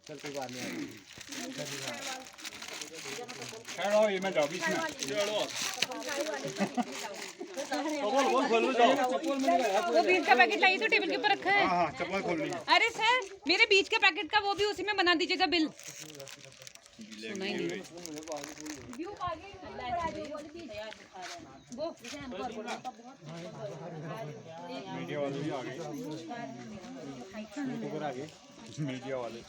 चल कोई बात नहीं। खैरो ये मैं जाओ बीच में वो बीज का पैकेट लाइए तो टेबल के ऊपर रखा है। हाँ चप्पल खोल ली। अरे सर मेरे बीज के पैकेट का वो भी उसी में बना दीजिएगा बिल। सुना ही नहीं। मीडिया वाले भी आ गए, यूट्यूबर आ गए, मीडिया वाले।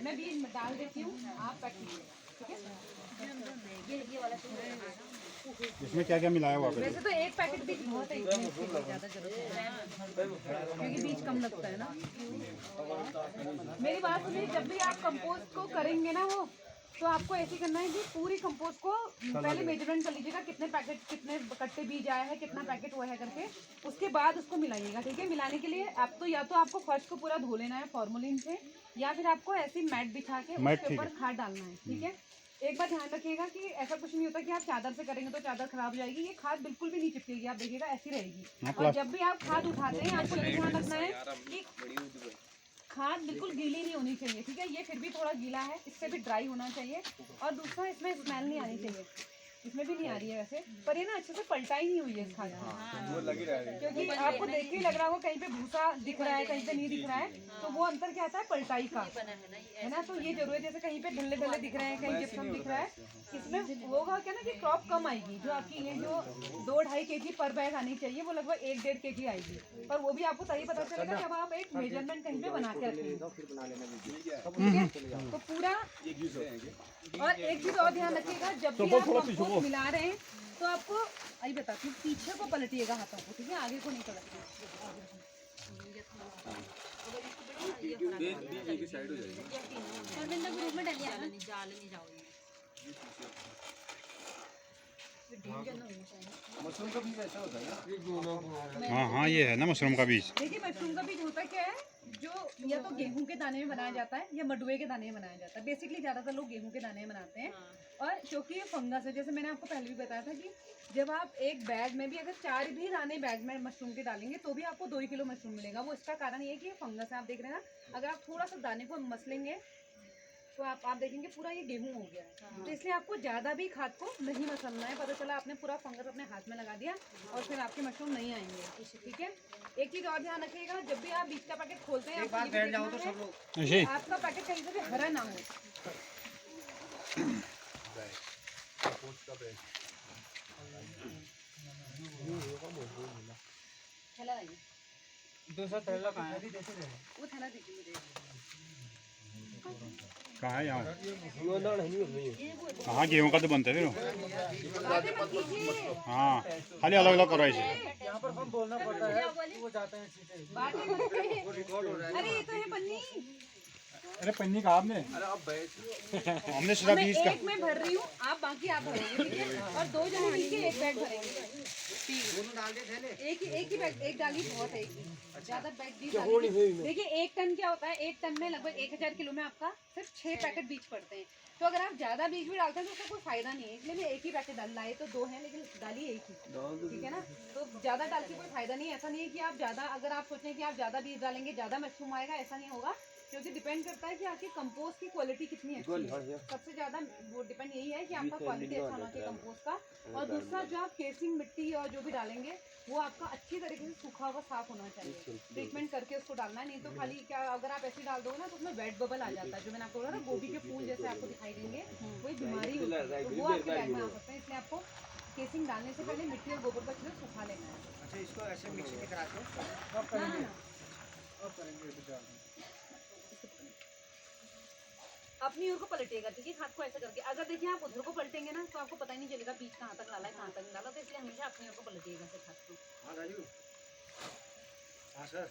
मैं बीज डाल देती हूँ, आप पैक कीजिए, ठीक है? इसमें क्या क्या मिलाया हुआ है? वैसे तो एक पैकेट बीज बहुत है, इसमें इसके लिए ज़्यादा जरूरत है क्योंकि बीज कम लगता है ना। मेरी बात सुनिए, जब भी आप कंपोस्ट को करेंगे ना वो, तो आपको ऐसे करना है कि पूरी कंपोस्ट को पहले मेजरमेंट कर लीजिएगा, कितने पैकेट कितने कट्टे बीज आए हैं, कितना पैकेट वो है करके, उसके बाद उसको मिलाइएगा, ठीक है? मिलाने के लिए आप तो या तो आपको फर्श को पूरा धो लेना है फॉर्मोलिन से, या फिर आपको ऐसी मैट बिछा के उसके ऊपर खाद डालना है, ठीक है? एक बात ध्यान रखिएगा कि ऐसा कुछ नहीं होता कि आप चादर से करेंगे तो चादर खराब हो जाएगी, ये खाद बिल्कुल भी नहीं चिपकेगी, आप देखिएगा ऐसी रहेगी। और जब भी आप खाद उठाते हैं आपको ये ध्यान रखना है कि खाद बिल्कुल गीली नहीं होनी चाहिए, ठीक है? ये फिर भी थोड़ा गीला है, इससे भी ड्राई होना चाहिए। और दूसरा, इसमें स्मेल नहीं आनी चाहिए, इसमें भी नहीं आ रही है वैसे, पर ये ना अच्छे से पलटाई नहीं हुई है इस खाद वो लग ही रहा है, क्योंकि आपको देख के लग रहा होगा कहीं पे भूसा दिख रहा है, कहीं पे नहीं दिख रहा है, तो वो अंतर क्या आता है पलटाई का, है ना? तो ये जरूर है, जैसे कहीं पे ढल्ले ढल्ले दिख रहे हैं, कहीं जिप्सम दिख रहा है, इसमें होगा क्या ना कि क्रॉप कम आएगी। जो आपकी ये जो 2-2.5 kg पर बैग आनी चाहिए वो लगभग 1-1.5 kg आएगी, और वो भी आपको तभी पता चलेगा जब आप एक मेजरमेंट कहीं पे बना के रखेंगे, ठीक है? तो पूरा। और एक चीज और ध्यान रखिएगा, जब भी आप कंपोस्ट मिला रहे हैं तो आपको अभी बताती हूँ, पीछे को पलटिएगा हाथों को, ठीक है? आगे को नहीं पलटिएगा। मशरूम का बीज ऐसा होता है ना? हाँ हाँ ये है ना मशरूम का बीज। देखिए मशरूम का बीज होता क्या है, जो या तो गेहूं के दाने में बनाया जाता है या मडुए के दाने में बनाया जाता है। बेसिकली ज़्यादातर लोग गेहूं के दाने में बनाते हैं। और क्योंकि ये फंगस है, जैसे मैंने आपको पहले भी बताया था कि जब आप एक बैग में भी अगर 4 भी दाने बैग में मशरूम के डालेंगे तो भी आपको 2 किलो मशरूम मिलेगा। वो इसका कारण ये है कि ये फंगस है, आप देख रहे हैं ना। अगर आप थोड़ा सा दाने को मसलेंगे तो आप देखेंगे पूरा ये गेहूं हो गया है। तो इसलिए आपको ज़्यादा भी खाद को नहीं मसलना है। पता चला आपने पूरा फंगस अपने हाथ में लगा दिया और फिर आपके मशरूम नहीं आएंगे, ठीक है? एक चीज़ और ध्यान रखिएगा, जब भी आप बीज का पैकेट खोलते हैं आपको ये भी देखना है कि आपका पैकेट कहीं से भी हरा ना हो। थैला लाइए, दूसरा थैला कहाँ है? वो थैला दीजिए मुझे। कहाँ है यहाँ? हाँ गेहूँ का तो बनता है हाँ, खाली अलग अलग करो ऐसे। यहाँ पर हम बोलना पड़ता है, वो जाते हैं सीधे। अरे ये तो है पन्नी। अरे पन्नी कहा आपने? हमने सीधा बीज का। एक मैं भर रही हूँ, आप बाकी आप भरेंगे, ठीक है? और 2 जने मिलके एक बैग भरेंगे। एक ही बैग, एक डाली बहुत है, ज़्यादा बैग बीज डालिए। देखिए 1 टन क्या होता है, 1 टन में लगभग 1000 किलो में आपका सिर्फ 6 पैकेट बीज पड़ते हैं। तो अगर आप ज़्यादा बीज भी डालते हैं तो उसका कोई फायदा नहीं है, इसलिए मैं एक ही पैकेट डाल लाए तो 2 हैं लेकिन डाली एक ही, ठीक है ना? तो ज़्यादा डाल के कोई फायदा नहीं है। ऐसा नहीं है कि आप ज़्यादा, अगर आप सोचें कि आप ज़्यादा बीज डालेंगे ज़्यादा मशरूम आएगा, ऐसा नहीं होगा, क्योंकि डिपेंड करता है कि आपकी कंपोस्ट की क्वालिटी कितनी अच्छी है। सबसे ज़्यादा वो डिपेंड यही है कि आपका क्वालिटी अच्छा होना चाहिए कंपोस्ट का। और दूसरा, जो आप केसिंग मिट्टी और जो भी डालेंगे वो आपका अच्छी तरीके से सूखा हुआ साफ होना चाहिए, ट्रीटमेंट करके उसको डालना है। नहीं तो खाली क्या, अगर आप ऐसे डाल दोगे ना तो उसमें वेट बबल आ जाता है, जो मैंने आपको बोला ना गोभी के फूल जैसे आपको दिखाई देंगे, कोई बीमारी होती है, तो वो आपके बैग में आ सकते हैं। इसलिए आपको केसिंग डालने से पहले मिट्टी और गोबर का चीज़ें सुखा लेना है। अच्छा, इसको ऐसे मिक्सी में करा के अपनी ओर को पलटिएगा, ठीक है? हाथ को ऐसे करके, अगर देखिए आप उधर को पलटेंगे ना तो आपको पता ही नहीं चलेगा बीज कहाँ तक डाला है कहाँ तक नहीं डाला, तो इसलिए हमेशा अपनी ओर को पलटिएगा सिर्फ हाथ को। हाँ राजू, हाँ सर,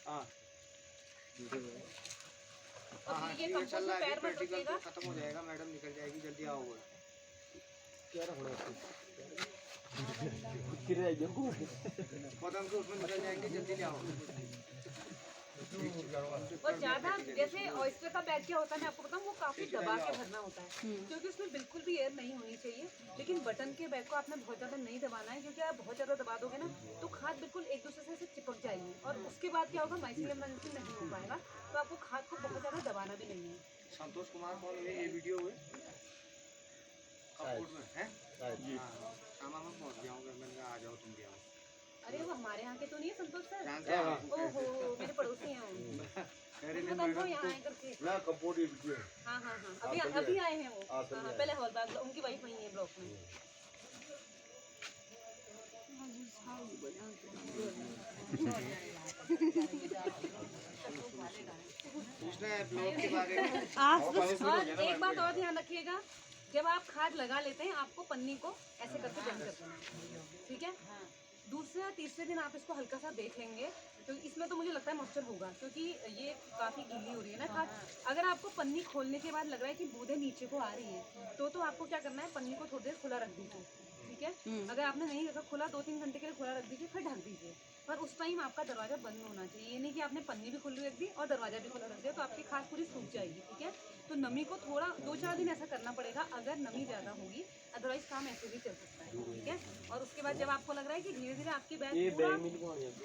हाँ हाँ, ये कंपोस्ट में पैर मत रखिएगा। खत्म हो जाएगा मैडम, निकल जाएगी, जल्दी आओ। क्या रखना पतंग तो उसमें निकल जाएंगे, जल्दी ले आओ। और ज़्यादा जैसे ऑयस्टर का बैग क्या होता है मैं आपको बताऊँ, वो काफ़ी दबा के भरना होता है क्योंकि उसमें बिल्कुल भी एयर नहीं होनी चाहिए। लेकिन बटन के बैग को आपने बहुत ज़्यादा नहीं दबाना है, क्योंकि आप बहुत ज़्यादा दबा दोगे ना तो खाद बिल्कुल एक दूसरे से ऐसे चिपक जाएगी और उसके बाद क्या होगा, माइक्रोवेव नहीं हो पाएगा। तो आपको खाद को बहुत ज़्यादा दबाना भी नहीं है। संतोष कुमार कौन हुए ये वीडियो हुए कपूर में हैं? शामा में पहुंच गया हूँ, मैंने कहा आ जाओ तुम भी आओ। अरे वो हमारे यहाँ के तो नहीं है संतोष सर? जानते हैं आप? ओहो मेरे पड़ोसी हैं वो। अरे उनको देखो यहाँ आए करके। ना कपूर वीडियो हाँ हाँ हाँ अभी आए हैं वो। हाँ पहले हॉलबाग, उनकी वाइफ वही है ब्लॉक में। पूछना है ब्लॉग के बारे में। और एक बात और ध्यान रखिएगा, जब आप खाद लगा लेते हैं आपको पन्नी को ऐसे करके बंद कर देना है, ठीक है? दूसरे या तीसरे दिन आप इसको हल्का सा देख लेंगे तो इसमें तो मुझे लगता है मॉइस्चर होगा, क्योंकि ये काफ़ी गीली हो रही है ना खाद। अगर आपको पन्नी खोलने के बाद लग रहा है कि बूंदें नीचे को आ रही हैं तो आपको क्या करना है, पन्नी को थोड़ी देर खुला रख दीजिए, ठीक है? अगर आपने नहीं रखा खुला, 2-3 घंटे के लिए खुला रख दीजिए, फिर ढक दीजिए। पर उस टाइम आपका दरवाज़ा बंद होना चाहिए, ये नहीं कि आपने पन्नी भी खुली रख दी और दरवाज़ा भी खुला रख दिया, तो आपकी खाद पूरी सूख जाएगी, ठीक है? तो नमी को थोड़ा 2-4 दिन ऐसा करना पड़ेगा अगर नमी ज़्यादा होगी, अदरवाइज काम ऐसे भी चल सकता है, ठीक है? और उसके बाद जब आपको लग रहा है कि धीरे धीरे आपकी बैग पूरा,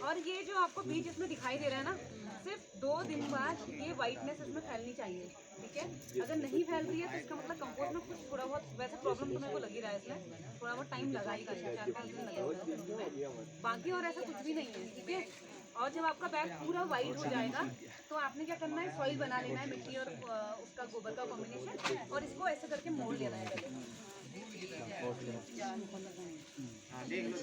और ये जो आपको बीज इसमें दिखाई दे रहा है ना, सिर्फ 2 दिन बाद ये वाइटनेस इसमें फैलनी चाहिए, ठीक है? अगर नहीं फैल रही है तो इसका मतलब कंपोस्ट में कुछ थोड़ा बहुत वैसे प्रॉब्लम तुम्हें को लगी रहा है, इसमें थोड़ा बहुत टाइम लगाएगा, 4-5 दिन लगेगा, बाकी और ऐसा कुछ भी नहीं है, ठीक है? और जब आपका बैग पूरा वाइट हो जाएगा तो आपने क्या करना है, सॉइल बना लेना है, मिट्टी और उसका गोबर का कॉम्बिनेशन, और इसको ऐसे करके मोड़ लेना है पहले। हाँ देख लो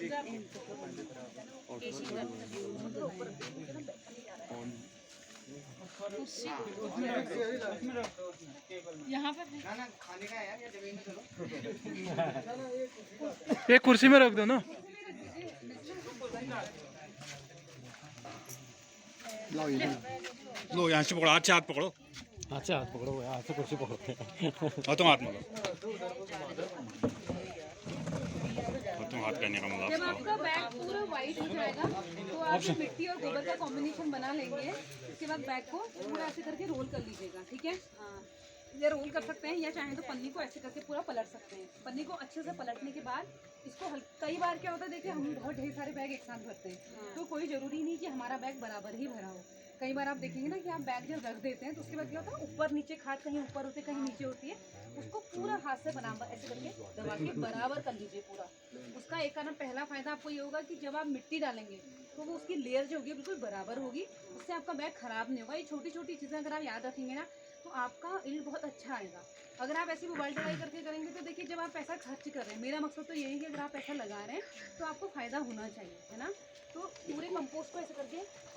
यहाँ पे ना खाने का है यार, या जमीन में चलो। एक कुर्सी में रख दो ना। लो यहाँ से पकड़ो, हाथ से हाथ पकड़ो, हाथ से हाथ पकड़ो, हाथ से कुर्सी पकड़ो, और तुम हाथ में लो, और तुम हाथ करने का मतलब। जब आपका बैग पूरा वाइट हो जाएगा तो आप मिट्टी और गोबर का कॉम्बिनेशन बना लेंगे। उसके बाद बैग को पूरा ऐसे करके रोल कर लीजिएगा, ठीक है? ये रोल कर सकते हैं या चाहें तो पन्नी को ऐसे करके पूरा पलट सकते हैं। पन्नी को अच्छे से पलटने के बाद इसको कई बार क्या होता है, देखिए हम बहुत ढेर सारे बैग एक साथ भरते हैं तो कोई ज़रूरी नहीं कि हमारा बैग बराबर ही भरा हो। कई बार आप देखेंगे ना कि आप बैग जब रख देते हैं तो उसके बाद क्या होता है, ऊपर नीचे खाद कहीं ऊपर होती है कहीं नीचे होती है, उसको पूरा हाथ से बराबर ऐसे करके दबा के बराबर कर लीजिए पूरा। उसका एक कारण पहला फ़ायदा आपको ये होगा कि जब आप मिट्टी डालेंगे तो वो उसकी लेयर जो होगी बिल्कुल बराबर होगी, उससे आपका बैग ख़राब नहीं होगा। ये छोटी छोटी चीज़ें अगर आप याद रखेंगे ना तो आपका ईल्ड बहुत अच्छा आएगा। अगर आप ऐसी मोबाइल डलाई करके करेंगे तो देखिए जब आप पैसा खर्च कर रहे हैं, मेरा मकसद तो यही है कि अगर आप पैसा लगा रहे हैं तो आपको फ़ायदा होना चाहिए, है ना? तो पूरे कंपोस्ट को ऐसे करके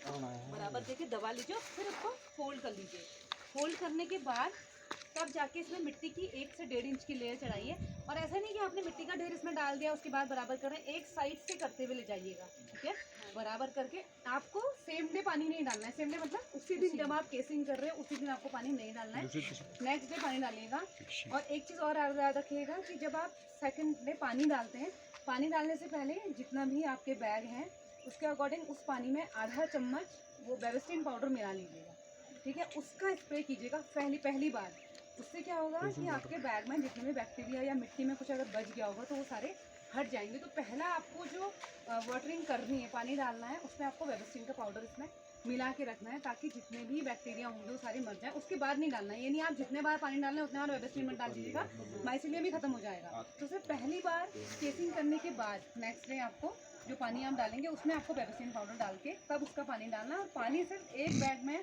बराबर देके दबा लीजिए और फिर उसको फोल्ड कर लीजिए। फोल्ड करने के बाद तब जाके इसमें मिट्टी की 1 से 1.5 इंच की लेयर चढ़ाइए। और ऐसा नहीं कि आपने मिट्टी का ढेर इसमें डाल दिया उसके बाद बराबर कर रहे हैं, एक साइड से करते हुए ले जाइएगा, ठीक है? बराबर करके आपको सेम डे पानी नहीं डालना है। सेम डे मतलब उसी दिन जब आप केसिंग कर रहे हो उसी दिन आपको पानी नहीं डालना है, नेक्स्ट डे पानी डालिएगा। और एक चीज़ और याद रखिएगा कि जब आप सेकेंड डे पानी डालते हैं, पानी डालने से पहले जितना भी आपके बैग हैं उसके अकॉर्डिंग उस पानी में आधा चम्मच वो बेबिस्टिन पाउडर मिला लीजिएगा, ठीक है? उसका स्प्रे कीजिएगा पहली बार। उससे क्या होगा कि आपके बैग में जितने भी बैक्टीरिया या मिट्टी में कुछ अगर बच गया होगा तो वो सारे हट जाएंगे। तो पहला आपको जो वाटरिंग करनी है, पानी डालना है, उसमें आपको बेबिस्टिन का पाउडर इसमें मिला के रखना है ताकि जितने भी बैक्टीरिया होंगे वो सारे मर जाएं। उसके बाद नहीं डालना है, ये नहीं आप जितने बार पानी डालना है उतने बार बेबिस्टिन मत डाल दीजिएगा, माइसीलियम भी खत्म हो जाएगा। तो सिर्फ पहली बार केसिंग करने के बाद नेक्स्ट डे आपको जो पानी आप डालेंगे उसमें आपको बेबिस्टिन पाउडर डाल के तब उसका पानी डालना। और पानी सिर्फ एक बैग में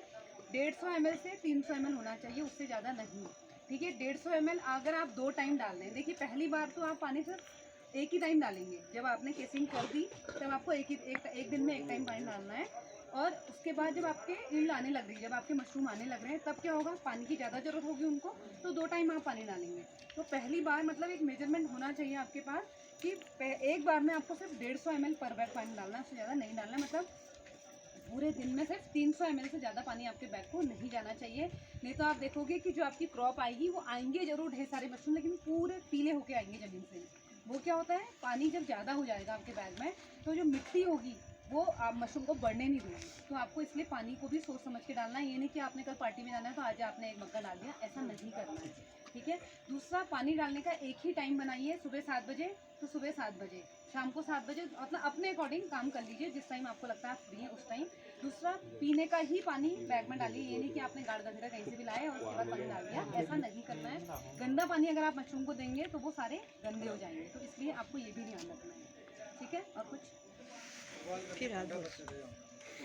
150 ml से 300 ml होना चाहिए, उससे ज़्यादा नहीं, ठीक है? 150 ml अगर आप 2 टाइम डाल रहे हैं, देखिए पहली बार तो आप पानी सिर्फ एक ही टाइम डालेंगे, जब आपने केसिंग कर दी तब आपको एक दिन में एक टाइम पानी डालना है। और उसके बाद जब आपके ईल्ड आने लग रही है, जब आपके मशरूम आने लग रहे हैं, तब क्या होगा, पानी की ज़्यादा ज़रूरत होगी उनको, तो 2 टाइम आप पानी डालेंगे। तो पहली बार मतलब एक मेजरमेंट होना चाहिए आपके पास कि एक बार में आपको सिर्फ 150 ml पर बैग पानी डालना है, उससे ज़्यादा नहीं डालना। मतलब पूरे दिन में सिर्फ 300 ml से ज़्यादा पानी आपके बैग को नहीं जाना चाहिए, नहीं तो आप देखोगे कि जो आपकी क्रॉप आएगी वो आएंगे जरूर ढेर सारे मशरूम, लेकिन पूरे पीले होके आएंगे ज़मीन से। वो क्या होता है, पानी जब ज़्यादा हो जाएगा आपके बैग में तो जो मिट्टी होगी वो वो आप मशरूम को बढ़ने नहीं देंगे। तो आपको इसलिए पानी को भी सोच समझ के डालना है। ये नहीं कि आपने कल पार्टी में जाना है तो आज आपने एक मग्गा डाल दिया, ऐसा नहीं करना है, ठीक है। दूसरा, पानी डालने का एक ही टाइम बनाइए, सुबह 7 बजे तो सुबह 7 बजे, शाम को 7 बजे, मतलब अपने अकॉर्डिंग काम कर लीजिए, जिस टाइम आपको लगता है आप फ्री हैं उस टाइम। दूसरा, पीने का ही पानी बैग में डालिए, ये नहीं कि आपने गाड़ गठेरा कहीं से भी लाए और उसके बाद पानी डाल दिया, ऐसा नहीं करना है। गंदा पानी अगर आप मशरूम को देंगे तो वो सारे गंदे हो जाएंगे, तो इसलिए आपको ये भी ध्यान रखना है, ठीक है। और कुछ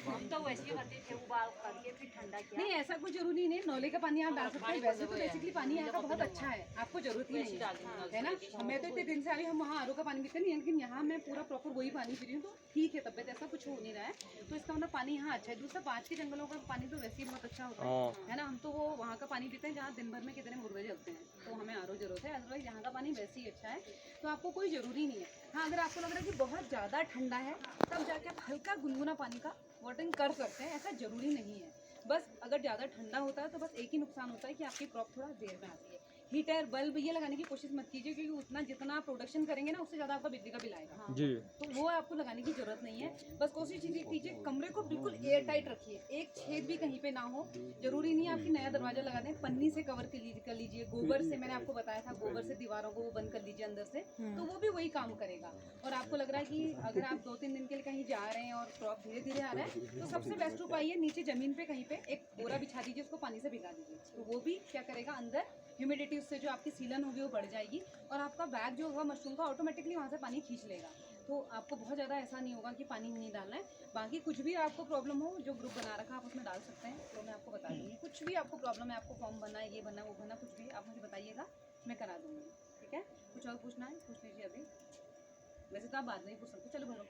हम तो वैसे ही करते थे, उबाल करके फिर ठंडा किया। नहीं, ऐसा कोई जरूरी नहीं है, नॉले का पानी आप डाल सकते हैं। वैसे तो बेसिकली पानी यहाँ का बहुत अच्छा है, आपको जरूरत ही नहीं है ना। मैं तो इतने दिन से आ रही हूँ, हम वहाँ आरओ का पानी पीते नहीं, लेकिन यहाँ मैं पूरा प्रॉपर वही पानी पी रही हूँ, तो ठीक है, तबियत ऐसा कुछ हो नहीं रहा है, तो इसका मतलब पानी यहाँ अच्छा है। दूसरा, 5 के जंगलों का पानी तो वैसे ही बहुत अच्छा होता है ना। हम तो वो वहाँ का पानी पीते हैं जहाँ दिन भर में कितने मुर्गे जलते हैं, तो हमें आरओ जरूरत है, अदरवाइज यहाँ का पानी वैसे ही अच्छा है, तो आपको कोई ज़रूरी नहीं है। हाँ, अगर आपको लग रहा है कि बहुत ज़्यादा ठंडा है तब जाके आप हल्का गुनगुना पानी का वाटरिंग कर सकते हैं, ऐसा ज़रूरी नहीं है। बस अगर ज़्यादा ठंडा होता है तो बस एक ही नुकसान होता है कि आपकी क्रॉप थोड़ा देर में आती है। हीटर बल्ब ये लगाने की कोशिश मत कीजिए, क्योंकि उतना जितना आप प्रोडक्शन करेंगे ना उससे ज़्यादा आपका बिजली का बिल आएगा जी। तो वो आपको लगाने की जरूरत नहीं है। बस कोशिश कीजिए कमरे को बिल्कुल एयर टाइट रखिए, एक छेद भी कहीं पे ना हो। जरूरी नहीं है आपकी नया दरवाजा लगा दें, पन्नी से कवर कर लीजिए, गोबर से, मैंने आपको बताया था गोबर से दीवारों को वो बंद कर लीजिए अंदर से, तो वो भी वही काम करेगा। और आपको लग रहा है कि अगर आप 2-3 दिन के लिए कहीं जा रहे हैं और क्रॉप धीरे धीरे आ रहा है, तो सबसे बेस्ट उपाय है नीचे जमीन पे कहीं पे एक बोरा बिछा दीजिए, उसको पानी से भिगा दीजिए, तो वो भी क्या करेगा, अंदर ह्यूमिडिटी उससे जो आपकी सीलन होगी वो बढ़ जाएगी, और आपका बैग जो होगा मशरूम का ऑटोमेटिकली वहाँ से पानी खींच लेगा, तो आपको बहुत ज़्यादा ऐसा नहीं होगा कि पानी नहीं डालना है। बाकी कुछ भी आपको प्रॉब्लम हो, जो ग्रुप बना रखा आप उसमें डाल सकते हैं, तो मैं आपको बता दूँगी। कुछ भी आपको प्रॉब्लम है, आपको फॉर्म बनना है, ये बनना है, वो बनना, कुछ भी आप मुझे बताइएगा, मैं करा दूँगी, ठीक है। कुछ और पूछना है पूछ लीजिए अभी, वैसे तो आप बाद में ही पूछ सकते, चलो भरो।